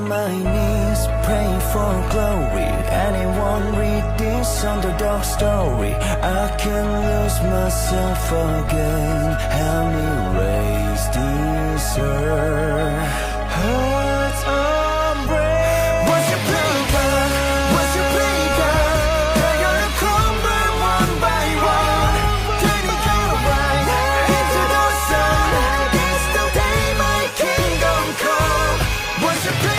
my knees, praying for glory. Anyone read this underdog story? I can lose myself again. Help me raise this earth. Hearts unbreak. What's your playground? What's your playground? They're gonna crumble one by one. Can you get right into the sun? It's the day my kingdom come. What's your playground?